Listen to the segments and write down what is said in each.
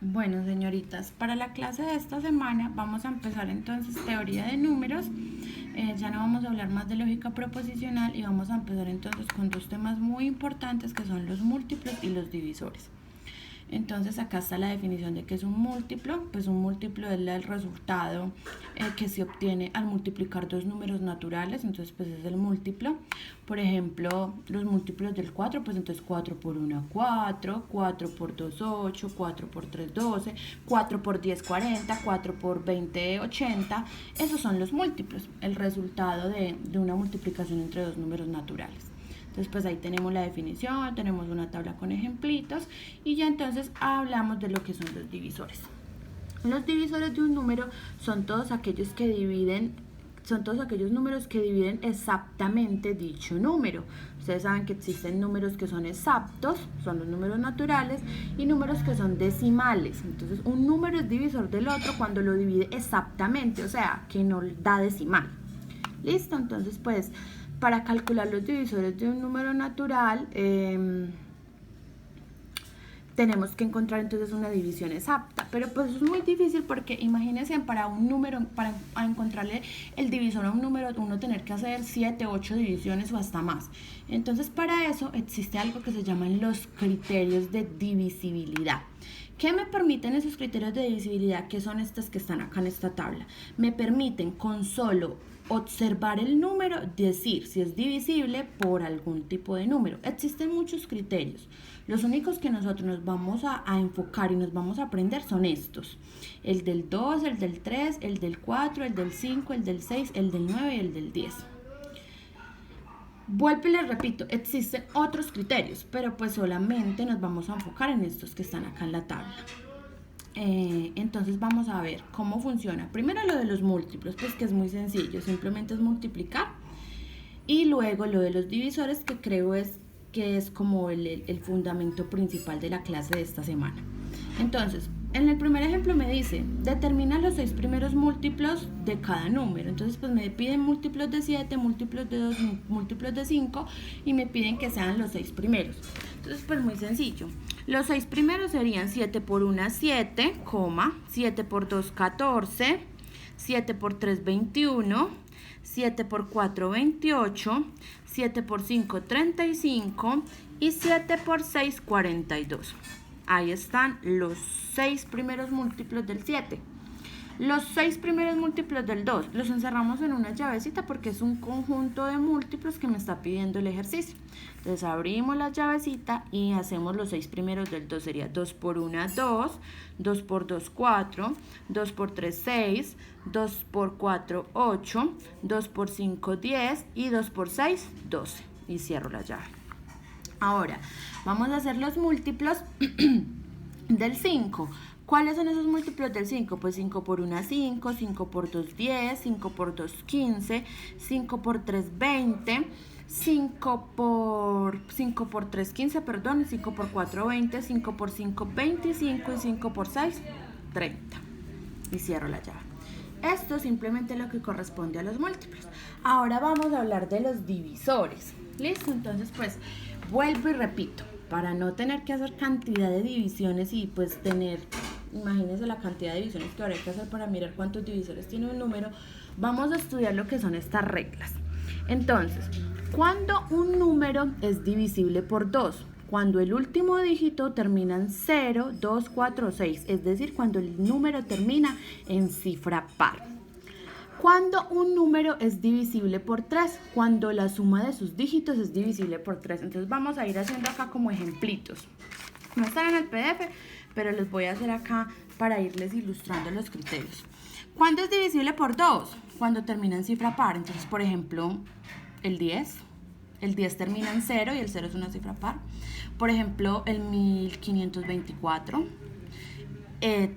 Bueno, señoritas, para la clase de esta semana vamos a empezar entonces teoría de números. Ya no vamos a hablar más de lógica proposicional y vamos a empezar entonces con dos temas muy importantes que son los múltiplos y los divisores. Entonces acá está la definición de qué es un múltiplo. Pues un múltiplo es el resultado que se obtiene al multiplicar dos números naturales. Entonces pues es el múltiplo. Por ejemplo, los múltiplos del 4, pues entonces 4 por 1, 4, 4 por 2, 8, 4 por 3, 12, 4 por 10, 40, 4 por 20, 80. Esos son los múltiplos, el resultado de una multiplicación entre dos números naturales. Entonces pues ahí tenemos la definición, tenemos una tabla con ejemplitos y ya entonces hablamos de lo que son los divisores. Los divisores de un número son todos aquellos números que dividen exactamente dicho número. Ustedes saben que existen números que son exactos, son los números naturales, y números que son decimales. Entonces un número es divisor del otro cuando lo divide exactamente, o sea, que no da decimal. ¿Listo? Entonces pues para calcular los divisores de un número natural tenemos que encontrar entonces una división exacta, pero pues es muy difícil porque imagínense para un número, para encontrarle el divisor a un número, uno tener que hacer 7, 8 divisiones o hasta más. Entonces para eso existe algo que se llaman los criterios de divisibilidad. ¿Qué me permiten esos criterios de divisibilidad? Que son estos que están acá en esta tabla. Me permiten con solo observar el número decir si es divisible por algún tipo de número. Existen muchos criterios. Los únicos que nosotros nos vamos a enfocar y nos vamos a aprender son estos. El del 2, el del 3, el del 4, el del 5, el del 6, el del 9 y el del 10. Vuelvo y les repito, existen otros criterios, pero pues solamente nos vamos a enfocar en estos que están acá en la tabla. Entonces vamos a ver cómo funciona. Primero lo de los múltiplos, pues que es muy sencillo, simplemente es multiplicar. Y luego lo de los divisores, que creo que es como el fundamento principal de la clase de esta semana. Entonces, en el primer ejemplo me dice, determina los 6 primeros múltiplos de cada número. Entonces, pues me piden múltiplos de 7, múltiplos de 2, múltiplos de 5 y me piden que sean los 6 primeros. Entonces, pues muy sencillo. Los 6 primeros serían 7 por 1, 7, 7 por 2, 14, 7 por 3, 21, 7 por 4, 28, 7 por 5, 35 y 7 por 6, 42. Ahí están los 6 primeros múltiplos del 7. Los 6 primeros múltiplos del 2 los encerramos en una llavecita porque es un conjunto de múltiplos que me está pidiendo el ejercicio. Entonces abrimos la llavecita y hacemos los 6 primeros del 2. Sería 2 por 1, 2, 2 por 2, 4, 2 por 3, 6, 2 por 4, 8, 2 por 5, 10 y 2 por 6, 12. Y cierro la llave. Ahora, vamos a hacer los múltiplos del 5. ¿Cuáles son esos múltiplos del 5? Pues 5 por 1, 5, 5 por 2, 10, 5 por 2, 15, 5 por 3, 20, 5 por 3, 15, perdón, 5 por 4, 20, 5 por 5, 25 y 5 por 6, 30. Y cierro la llave. Esto es simplemente lo que corresponde a los múltiplos. Ahora vamos a hablar de los divisores. ¿Listo? Entonces, pues, vuelvo y repito, para no tener que hacer cantidad de divisiones y pues tener, imagínense la cantidad de divisiones que habrá que hacer para mirar cuántos divisores tiene un número, vamos a estudiar lo que son estas reglas. Entonces, ¿cuándo un número es divisible por 2? Cuando el último dígito termina en 0, 2, 4 o 6, es decir, cuando el número termina en cifra par. ¿Cuándo un número es divisible por 3? Cuando la suma de sus dígitos es divisible por 3. Entonces vamos a ir haciendo acá como ejemplitos. No están en el PDF, pero los voy a hacer acá para irles ilustrando los criterios. ¿Cuándo es divisible por 2? Cuando termina en cifra par. Entonces, por ejemplo, el 10. El 10 termina en 0 y el 0 es una cifra par. Por ejemplo, el 1524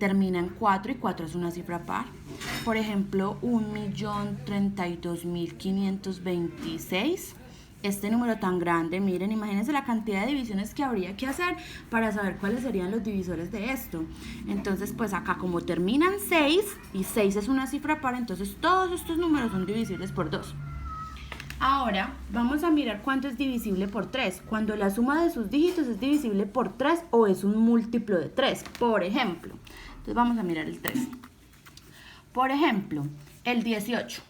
termina en 4 y 4 es una cifra par. Por ejemplo, 1.032.526. Este número tan grande, miren, imagínense la cantidad de divisiones que habría que hacer para saber cuáles serían los divisores de esto. Entonces, pues acá como terminan 6 y 6 es una cifra par, entonces todos estos números son divisibles por 2. Ahora vamos a mirar cuánto es divisible por 3. Cuando la suma de sus dígitos es divisible por 3 o es un múltiplo de 3. Por ejemplo, entonces vamos a mirar el 3. Por ejemplo, el 18.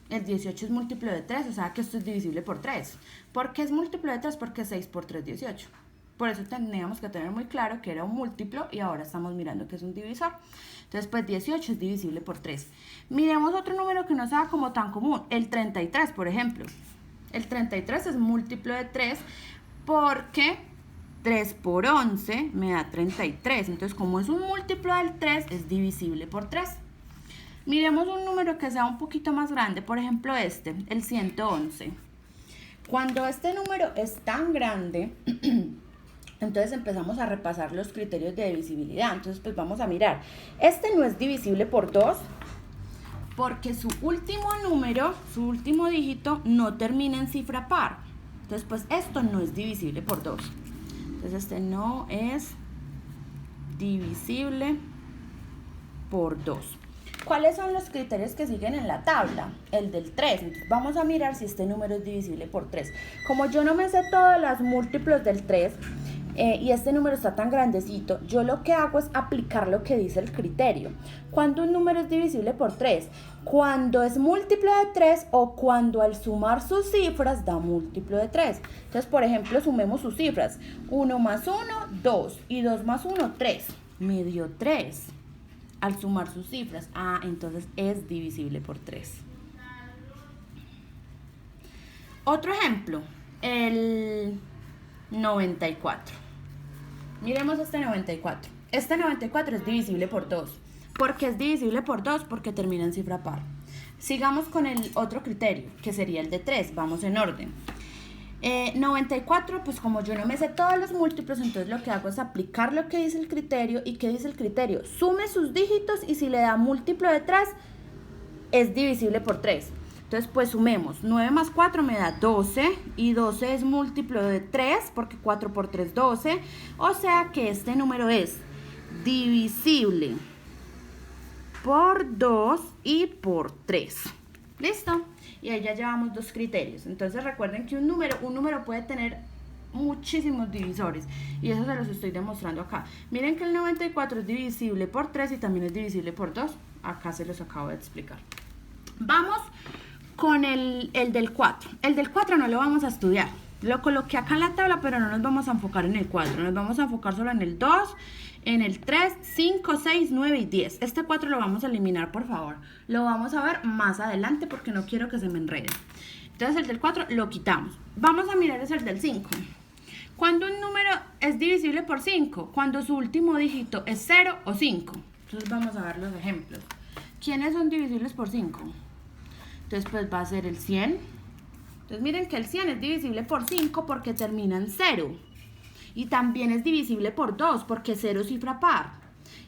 El 18 es múltiplo de 3, o sea que esto es divisible por 3. ¿Por qué es múltiplo de 3? Porque 6 por 3 es 18. Por eso teníamos que tener muy claro que era un múltiplo y ahora estamos mirando que es un divisor. Entonces, pues 18 es divisible por 3. Miremos otro número que no sea como tan común, el 33, por ejemplo. El 33 es múltiplo de 3 porque 3 por 11 me da 33. Entonces, como es un múltiplo del 3, es divisible por 3. Miremos un número que sea un poquito más grande, por ejemplo este, el 111. Cuando este número es tan grande, entonces empezamos a repasar los criterios de divisibilidad. Entonces pues vamos a mirar, este no es divisible por 2 porque su último número, su último dígito no termina en cifra par. Entonces pues esto no es divisible por 2. Entonces este no es divisible por 2. ¿Cuáles son los criterios que siguen en la tabla? El del 3. Entonces vamos a mirar si este número es divisible por 3. Como yo no me sé todos los múltiplos del 3 y este número está tan grandecito, yo lo que hago es aplicar lo que dice el criterio. ¿Cuándo un número es divisible por 3? Cuando es múltiplo de 3 o cuando al sumar sus cifras da múltiplo de 3. Entonces, por ejemplo, sumemos sus cifras. 1 más 1, 2 y 2 más 1, 3. Me dio 3. Al sumar sus cifras, entonces es divisible por 3. Otro ejemplo, el 94. Miremos este 94. Este 94 es divisible por 2. ¿Por qué es divisible por 2? Porque termina en cifra par. Sigamos con el otro criterio, que sería el de 3. Vamos en orden. 94, pues como yo no me sé todos los múltiplos, entonces lo que hago es aplicar lo que dice el criterio. ¿Y qué dice el criterio? Sume sus dígitos y si le da múltiplo de 3, es divisible por 3. Entonces pues sumemos, 9 más 4 me da 12 y 12 es múltiplo de 3 porque 4 por 3 12. O sea que este número es divisible por 2 y por 3. ¿Listo? Y ahí ya llevamos dos criterios. Entonces recuerden que un número puede tener muchísimos divisores y eso se los estoy demostrando acá. Miren que el 94 es divisible por 3 y también es divisible por 2. Acá se los acabo de explicar. Vamos con el del 4. El del 4 no lo vamos a estudiar. Lo coloqué acá en la tabla, pero no nos vamos a enfocar en el 4. Nos vamos a enfocar solo en el 2, en el 3, 5, 6, 9 y 10. Este 4 lo vamos a eliminar, por favor. Lo vamos a ver más adelante porque no quiero que se me enrede. Entonces el del 4 lo quitamos. Vamos a mirar el del 5. ¿Cuándo un número es divisible por 5? Cuando su último dígito es 0 o 5. Entonces vamos a ver los ejemplos. ¿Quiénes son divisibles por 5? Entonces pues va a ser el 100. Entonces miren que el 100 es divisible por 5 porque termina en 0. Y también es divisible por 2 porque 0 es cifra par.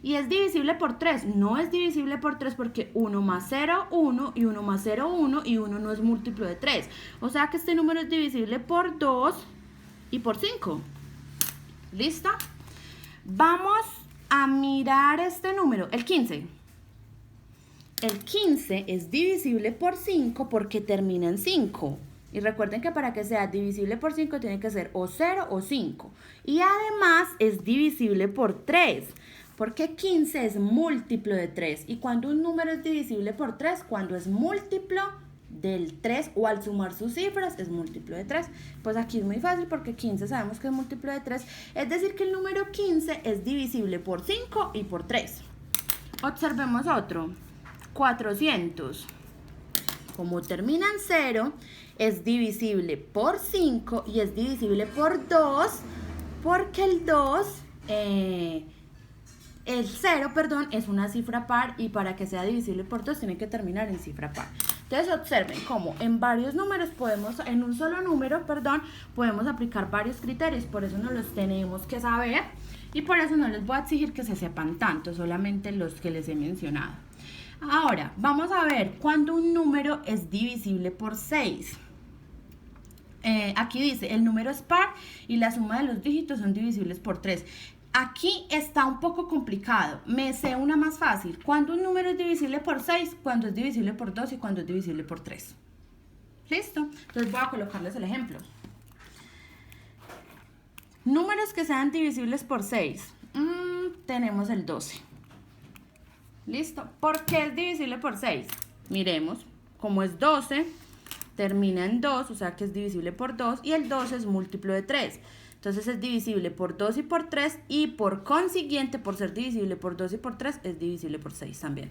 Y es divisible por 3. No es divisible por 3 porque 1 más 0, 1 y 1 más 0, 1 y 1 no es múltiplo de 3. O sea que este número es divisible por 2 y por 5. ¿Listo? Vamos a mirar este número, el 15. El 15 es divisible por 5 porque termina en 5. Y recuerden que para que sea divisible por 5 tiene que ser o 0 o 5. Y además es divisible por 3, porque 15 es múltiplo de 3. Y cuando un número es divisible por 3, cuando es múltiplo del 3 o al sumar sus cifras es múltiplo de 3. Pues aquí es muy fácil porque 15 sabemos que es múltiplo de 3. Es decir que el número 15 es divisible por 5 y por 3. Observemos otro. 400. Como termina en 0, es divisible por 5 y es divisible por 2, porque el 0, es una cifra par y para que sea divisible por 2 tiene que terminar en cifra par. Entonces observen cómo en varios números en un solo número, podemos aplicar varios criterios, por eso no los tenemos que saber y por eso no les voy a exigir que se sepan tanto, solamente los que les he mencionado. Ahora, vamos a ver cuándo un número es divisible por 6. Aquí dice, el número es par y la suma de los dígitos son divisibles por 3. Aquí está un poco complicado. Me sé una más fácil. ¿Cuándo un número es divisible por 6? Cuando es divisible por 2 y cuando es divisible por 3. ¿Listo? Entonces voy a colocarles el ejemplo. Números que sean divisibles por 6. Tenemos el 12. ¿Listo? ¿Por qué es divisible por 6? Miremos, como es 12, termina en 2, o sea que es divisible por 2, y el 12 es múltiplo de 3. Entonces es divisible por 2 y por 3, y por consiguiente, por ser divisible por 2 y por 3, es divisible por 6 también.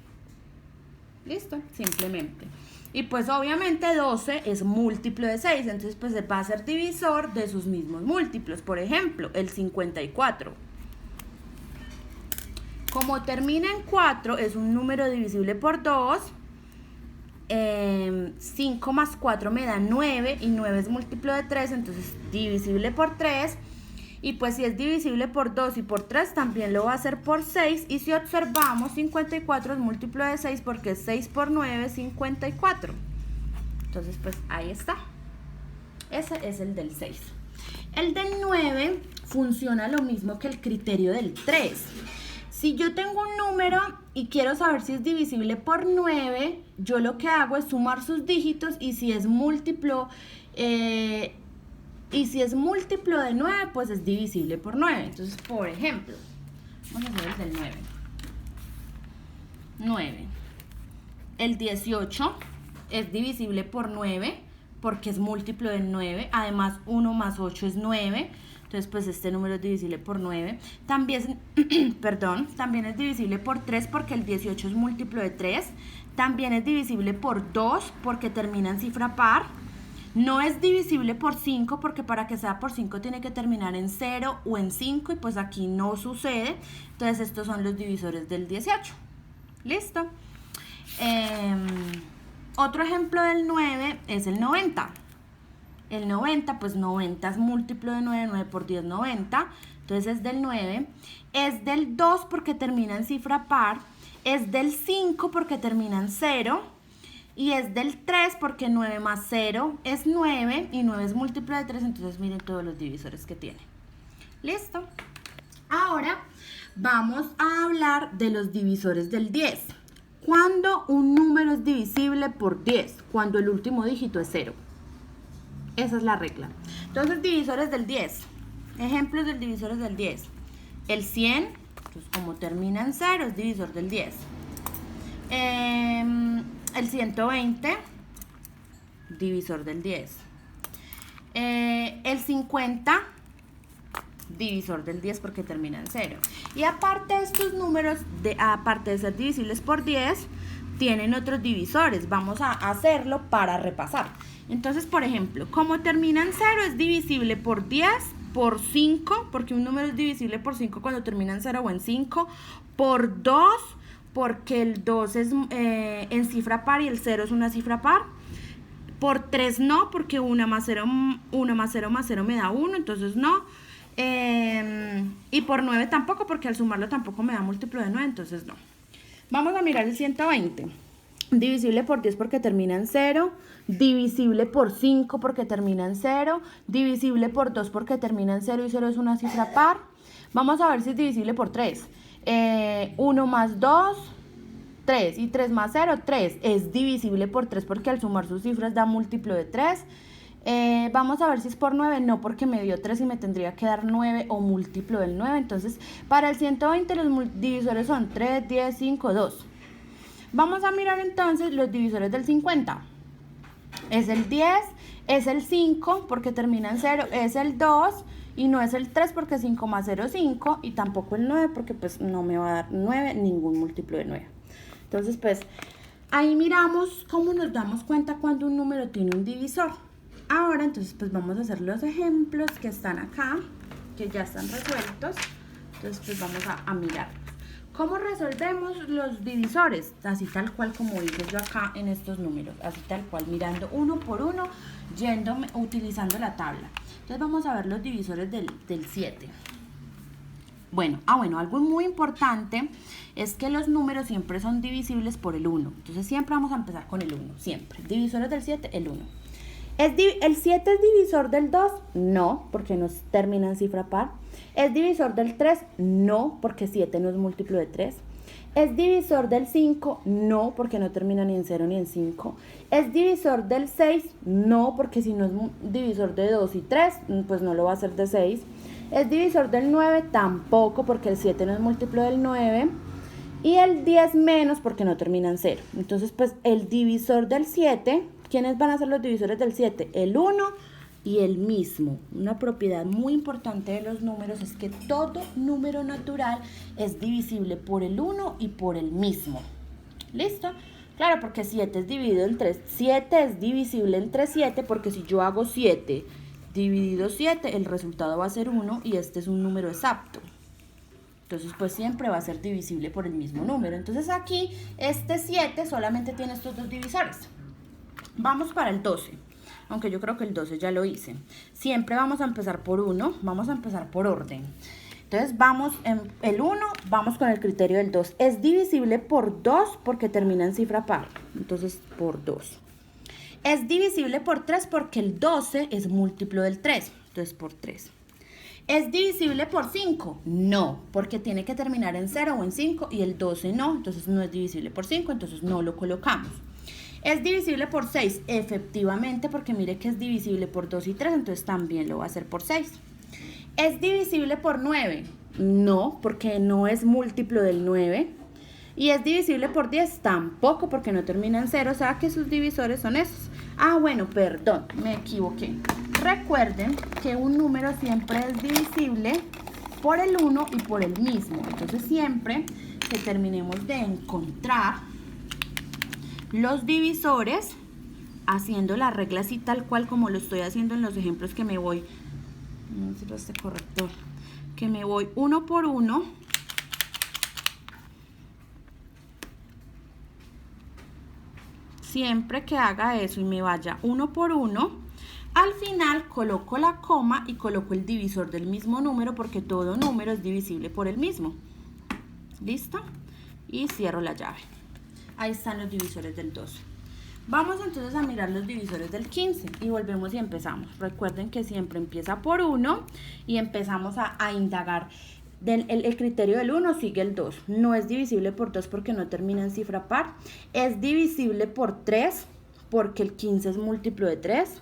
¿Listo? Simplemente. Y pues obviamente 12 es múltiplo de 6, entonces pues va a ser divisor de sus mismos múltiplos. Por ejemplo, el 54. Como termina en 4, es un número divisible por 2. 5 más 4 me da 9, y 9 es múltiplo de 3, entonces divisible por 3. Y pues si es divisible por 2 y por 3, también lo va a hacer por 6. Y si observamos, 54 es múltiplo de 6 porque 6 por 9 es 54. Entonces pues ahí está. Ese es el del 6. El del 9 funciona lo mismo que el criterio del 3. Si yo tengo un número y quiero saber si es divisible por 9, yo lo que hago es sumar sus dígitos, y si es múltiplo de 9, pues es divisible por 9. Entonces, por ejemplo, vamos a hacer el del 9. 9. El 18 es divisible por 9 porque es múltiplo de 9. Además, 1 más 8 es 9. Entonces, pues este número es divisible por 9. También, también es divisible por 3 porque el 18 es múltiplo de 3. También es divisible por 2 porque termina en cifra par. No es divisible por 5 porque para que sea por 5 tiene que terminar en 0 o en 5, y pues aquí no sucede. Entonces estos son los divisores del 18. ¿Listo? Otro ejemplo del 9 es el 90. El 90, pues 90 es múltiplo de 9, 9 por 10, 90. Entonces es del 9. Es del 2 porque termina en cifra par. Es del 5 porque termina en 0. Y es del 3 porque 9 más 0 es 9. Y 9 es múltiplo de 3, entonces miren todos los divisores que tiene. ¿Listo? Ahora vamos a hablar de los divisores del 10. ¿Cuándo un número es divisible por 10? Cuando el último dígito es 0. Esa es la regla. Entonces, divisores del 10. Ejemplos de divisores del 10. El 100, pues como termina en 0, es divisor del 10. El 120, divisor del 10. El 50, divisor del 10 porque termina en 0. Y aparte de estos números, aparte de ser divisibles por 10, tienen otros divisores. Vamos a hacerlo para repasar. Entonces, por ejemplo, como termina en 0, es divisible por 10, por 5, porque un número es divisible por 5 cuando termina en 0 o en 5, por 2, porque el 2 es en cifra par y el 0 es una cifra par, por 3 no, porque 1 más 0 más 0 me da 1, entonces no, y por 9 tampoco, porque al sumarlo tampoco me da múltiplo de 9, entonces no. Vamos a mirar el 120. Divisible por 10 porque termina en 0, divisible por 5 porque termina en 0, divisible por 2 porque termina en 0 y 0 es una cifra par. Vamos a ver si es divisible por 3. 1 más 2, 3, y 3 más 0, 3. Es divisible por 3 porque al sumar sus cifras da múltiplo de 3. Vamos a ver si es por 9, no, porque me dio 3 y me tendría que dar 9 o múltiplo del 9. Entonces, para el 120 los divisores son 3, 10, 5, 2. Vamos a mirar entonces los divisores del 50. Es el 10, es el 5 porque termina en 0, es el 2 y no es el 3 porque 5 más 0 es 5, y tampoco el 9 porque pues no me va a dar 9, ningún múltiplo de 9. Entonces pues ahí miramos cómo nos damos cuenta cuando un número tiene un divisor. Ahora entonces pues vamos a hacer los ejemplos que están acá, que ya están resueltos. Entonces pues vamos a mirar. ¿Cómo resolvemos los divisores? Así tal cual como hice yo acá en estos números, así tal cual, mirando uno por uno, utilizando la tabla. Entonces vamos a ver los divisores del 7. Bueno, algo muy importante es que los números siempre son divisibles por el 1. Entonces siempre vamos a empezar con el 1, siempre. Divisores del 7, el 1. ¿El 7 es divisor del 2? No, porque no termina en cifra par. ¿Es divisor del 3? No, porque 7 no es múltiplo de 3. ¿Es divisor del 5? No, porque no termina ni en 0 ni en 5. ¿Es divisor del 6? No, porque si no es divisor de 2 y 3, pues no lo va a hacer de 6. ¿Es divisor del 9? Tampoco, porque el 7 no es múltiplo del 9. Y el 10 menos, porque no termina en 0. Entonces, pues el divisor del 7, ¿quiénes van a ser los divisores del 7? El 1 y el mismo. Una propiedad muy importante de los números es que todo número natural es divisible por el 1 y por el mismo. ¿Listo? Claro, porque 7 es dividido entre 7 es divisible entre 7, porque si yo hago 7 dividido 7, el resultado va a ser 1 y este es un número exacto. Entonces, pues siempre va a ser divisible por el mismo número. Entonces aquí, este 7 solamente tiene estos dos divisores. Vamos para el 12. Aunque yo creo que el 12 ya lo hice. Siempre vamos a empezar por 1, vamos a empezar por orden. Entonces vamos en el 1, vamos con el criterio del 2. Es divisible por 2 porque termina en cifra par. Entonces por 2. Es divisible por 3 porque el 12 es múltiplo del 3. Entonces por 3. ¿Es divisible por 5? No, porque tiene que terminar en 0 o en 5 y el 12 no. Entonces no es divisible por 5, entonces no lo colocamos. ¿Es divisible por 6? Efectivamente, porque mire que es divisible por 2 y 3, entonces también lo va a hacer por 6. ¿Es divisible por 9? No, porque no es múltiplo del 9. ¿Y es divisible por 10? Tampoco, porque no termina en 0, o sea que sus divisores son esos. Ah, bueno, perdón, me equivoqué. Recuerden que un número siempre es divisible por el 1 y por el mismo. Entonces siempre que terminemos de encontrar los divisores, haciendo la regla así tal cual como lo estoy haciendo en los ejemplos que me voy, no sé si este corrector, que me voy uno por uno, siempre que haga eso y me vaya uno por uno, al final coloco la coma y coloco el divisor del mismo número porque todo número es divisible por el mismo. ¿Listo? Y cierro la llave. Ahí están los divisores del 12. Vamos entonces a mirar los divisores del 15 y volvemos y empezamos. Recuerden que siempre empieza por 1 y empezamos a indagar. El criterio del 1 sigue el 2. No es divisible por 2 porque no termina en cifra par. Es divisible por 3 porque el 15 es múltiplo de 3.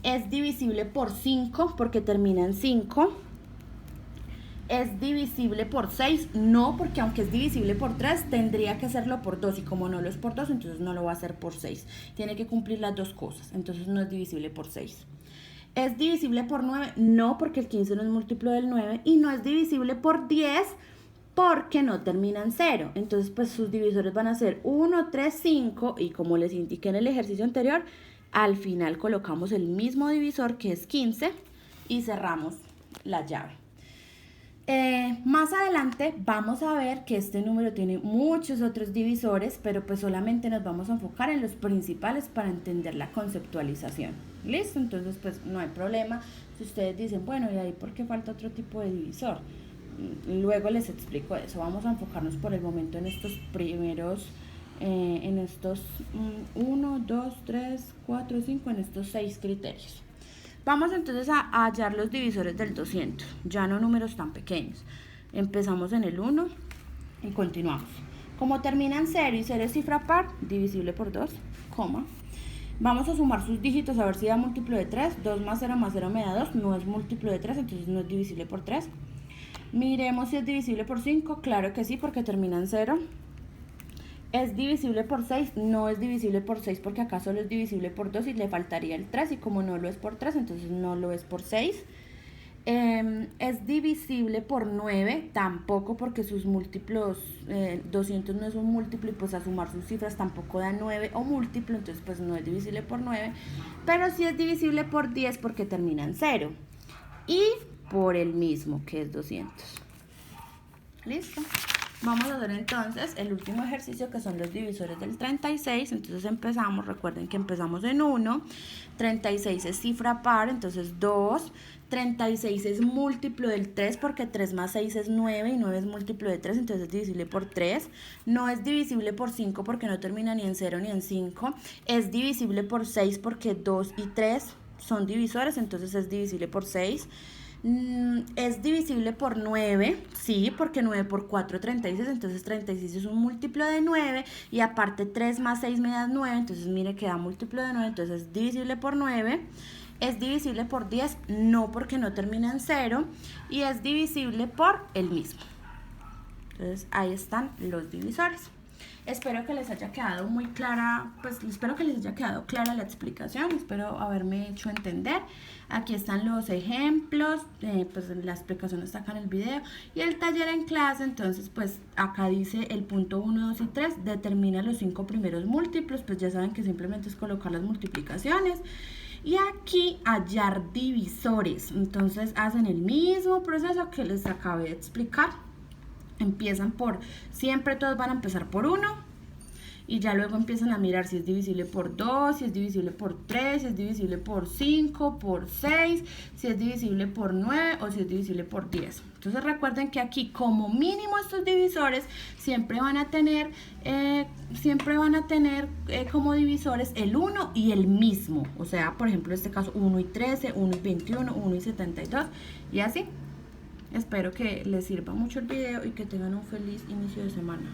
Es divisible por 5 porque termina en 5. ¿Es divisible por 6? No, porque aunque es divisible por 3, tendría que hacerlo por 2. Y como no lo es por 2, entonces no lo va a hacer por 6. Tiene que cumplir las dos cosas. Entonces no es divisible por 6. ¿Es divisible por 9? No, porque el 15 no es múltiplo del 9. Y no es divisible por 10 porque no termina en 0. Entonces, pues sus divisores van a ser 1, 3, 5. Y como les indiqué en el ejercicio anterior, al final colocamos el mismo divisor que es 15 y cerramos la llave. Más adelante vamos a ver que este número tiene muchos otros divisores, pero pues solamente nos vamos a enfocar en los principales para entender la conceptualización. ¿Listo? Entonces pues no hay problema. Si ustedes dicen, bueno, ¿y ahí por qué falta otro tipo de divisor? Luego les explico eso. Vamos a enfocarnos por el momento en estos primeros, en estos 1, 2, 3, 4, 5, en estos 6 criterios. Vamos entonces a hallar los divisores del 200, ya no números tan pequeños. Empezamos en el 1 y continuamos. Como termina en 0 y 0 es cifra par, divisible por 2, coma. Vamos a sumar sus dígitos a ver si da múltiplo de 3. 2 más 0 me da 2, no es múltiplo de 3, entonces no es divisible por 3. Miremos si es divisible por 5, claro que sí, porque termina en 0. ¿Es divisible por 6? No es divisible por 6 porque acá solo es divisible por 2 y le faltaría el 3 y como no lo es por 3, entonces no lo es por 6. ¿Es divisible por 9? Tampoco porque sus múltiplos, 200 no es un múltiplo y pues a sumar sus cifras tampoco da 9 o múltiplo, entonces pues no es divisible por 9. Pero sí es divisible por 10 porque termina en 0 y por el mismo que es 200. ¿Listo? Vamos a hacer entonces el último ejercicio que son los divisores del 36. Entonces empezamos, recuerden que empezamos en 1, 36 es cifra par, entonces 2, 36 es múltiplo del 3 porque 3 más 6 es 9 y 9 es múltiplo de 3, entonces es divisible por 3. No es divisible por 5 porque no termina ni en 0 ni en 5. Es divisible por 6 porque 2 y 3 son divisores, entonces es divisible por 6. Es divisible por 9, sí, porque 9 por 4, 36, entonces 36 es un múltiplo de 9, y aparte 3 más 6 me da 9, entonces mire que da múltiplo de 9, entonces es divisible por 9. Es divisible por 10, no, porque no termina en 0, y es divisible por el mismo. Entonces ahí están los divisores. Espero que les haya quedado muy clara, pues espero que les haya quedado clara la explicación, espero haberme hecho entender. Aquí están los ejemplos, pues la explicación está acá en el video, y el taller en clase. Entonces pues acá dice el punto 1, 2 y 3, determina los 5 primeros múltiplos, pues ya saben que simplemente es colocar las multiplicaciones. Y aquí hallar divisores, entonces hacen el mismo proceso que les acabé de explicar. Empiezan por, siempre todos van a empezar por 1, y ya luego empiezan a mirar si es divisible por 2, si es divisible por 3, si es divisible por 5, por 6, si es divisible por 9 o si es divisible por 10. Entonces recuerden que aquí como mínimo estos divisores siempre van a tener como divisores el 1 y el mismo. O sea, por ejemplo, en este caso 1 y 13, 1 y 21, 1 y 72 y así. Espero que les sirva mucho el video y que tengan un feliz inicio de semana.